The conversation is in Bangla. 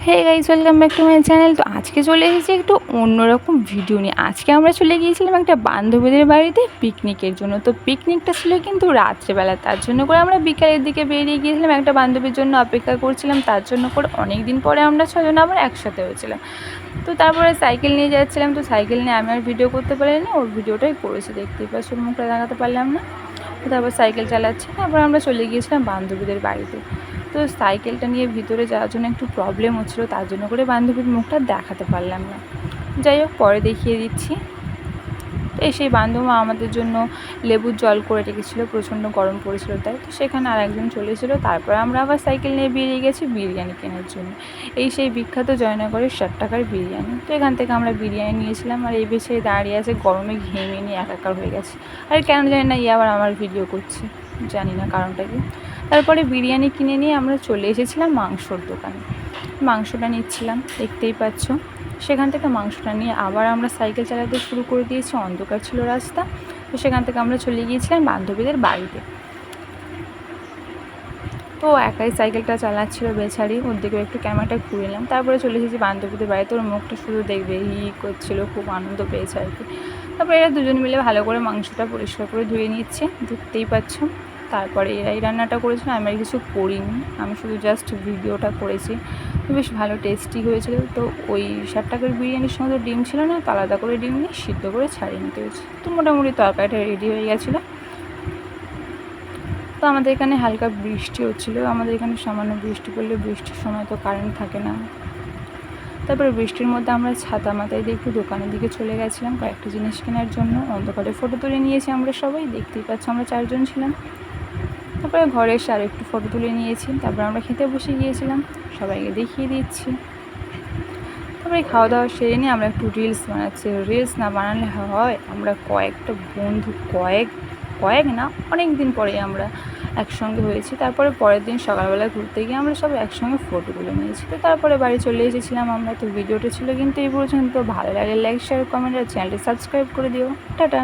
Hey guys, welcome back to my channel. তো আজকে চলে এসেছি একটু অন্যরকম ভিডিও নিয়ে। আজকে আমরা চলে গিয়েছিলাম একটা বান্ধবীদের বাড়িতে পিকনিকের জন্য। তো পিকনিকটা ছিল কিন্তু রাত্রেবেলা, তার জন্য করে আমরা বিকালের দিকে বেরিয়ে গিয়েছিলাম। একটা বান্ধবীর জন্য অপেক্ষা করছিলাম, তার জন্য করে অনেক দিন পরে আমরা ছজন আবার একসাথে হয়েছিলাম। তো তারপরে সাইকেল নিয়ে যাচ্ছিলাম, তো সাইকেল নিয়ে আমি আর ভিডিও করতে পারিনি, ওর ভিডিওটাই করেছি। দেখতেই পাচ্ছি, ওর মুখটা দেখাতে পারলাম না। তো তারপর সাইকেল চালাচ্ছি, তারপর আমরা চলে গিয়েছিলাম বান্ধবীদের বাড়িতে। তো সাইকেলটা নিয়ে ভিতরে যাওয়ার জন্য একটু প্রবলেম হচ্ছিলো, তার জন্য করে বান্ধবীর মুখটা দেখাতে পারলাম না। যাই হোক, পরে দেখিয়ে দিচ্ছি। তো সেই বান্ধবী আমাদের জন্য লেবুর জল করে রেখেছিলো, প্রচণ্ড গরম পড়েছিল তাই। তো সেখানে আর একজন চলে এসেছিলো। তারপরে আমরা আবার সাইকেল নিয়ে বেরিয়ে গেছি বিরিয়ানি কেনার জন্য। সেই বিখ্যাত জয়নগরের 60 টাকার বিরিয়ানি। তো এখান থেকে আমরা বিরিয়ানি নিয়েছিলাম, আর এই বেছে দাঁড়িয়ে আছে গরমে ঘেমে নিয়ে একাকার হয়ে গেছে। আর কেন জানি না আবার আমার ভিডিও করছে, জানি না কারণটা কি। তারপরে বিরিয়ানি কিনে নিয়ে আমরা চলে এসেছিলাম মাংসর দোকানে। মাংসটা নিচ্ছিলাম, দেখতেই পাচ্ছ। সেখান থেকে মাংসটা নিয়ে আবার আমরা সাইকেল চালাতে শুরু করে দিয়েছি, অন্ধকার ছিল রাস্তা। তো সেখান থেকে আমরা চলে গিয়েছিলাম বান্ধবীদের বাড়িতে। তো একাই সাইকেলটা চালাচ্ছিল বেচারি, ওর দিকে একটু ক্যামেরাটা ঘুরে নিলাম। তারপরে চলে এসেছি বান্ধবীদের বাড়িতে। ওর মুখটা শুধু দেখবে হি করছিলো, খুব আনন্দ পেয়েছে আর কি। তারপরে এরা দুজন মিলে ভালো করে মাংসটা পরিষ্কার করে ধুয়ে নিচ্ছে, দেখতেই পাচ্ছ। তারপরে এরাই রান্নাটা করেছিল, আমি আর কিছু করিনি, আমি শুধু জাস্ট ভিডিওটা করেছি। বেশ ভালো টেস্টি হয়েছিল। তো ওই 60 টাকার বিরিয়ানির সঙ্গে তো ডিম ছিল না, তো আলাদা করে ডিম নিয়ে সিদ্ধ করে ছাড়িয়ে নিতে হয়েছে। তো মোটামুটি তরকারিটা রেডি হয়ে গেছিলো। তো আমাদের এখানে হালকা বৃষ্টি হচ্ছিলো, আমাদের এখানে সামান্য বৃষ্টি পড়লে বৃষ্টির সময় তো কারেন্ট থাকে না। তারপরে বৃষ্টির মধ্যে আমরা ছাতা মাথায় দিয়ে একটু দোকানের দিকে চলে গেছিলাম কয়েকটা জিনিস কেনার জন্য। অন্ধকারে ফটো তুলে নিয়েছি আমরা সবাই, দেখতেই পাচ্ছি আমরা 4 জন ছিলাম। তারপরে ঘরে এসে আর একটু ফটো তুলে নিয়েছি। তারপরে আমরা খেতে বসে গিয়েছিলাম, সবাইকে দেখিয়ে দিচ্ছি। তারপরে খাওয়া দাওয়া সেরে নিয়ে আমরা একটু রিলস বানাচ্ছি। রিলস না বানালে হয়? আমরা কয়েকটা বন্ধু, কয়েক না অনেক দিন পরে আমরা একসঙ্গে হয়েছি। তারপরে পরের দিন সকালবেলা ঘুরতে গিয়ে আমরা সব একসঙ্গে ফটো তুলে নিয়েছি। তো তারপরে বাড়ি চলে এসেছিলাম আমরা। তো ভিডিওটা ছিল কিন্তু এই পর্যন্ত। ভালো লাগলে লাইক, শেয়ার, কমেন্ট আর চ্যানেলটি সাবস্ক্রাইব করে দিও। টাটা।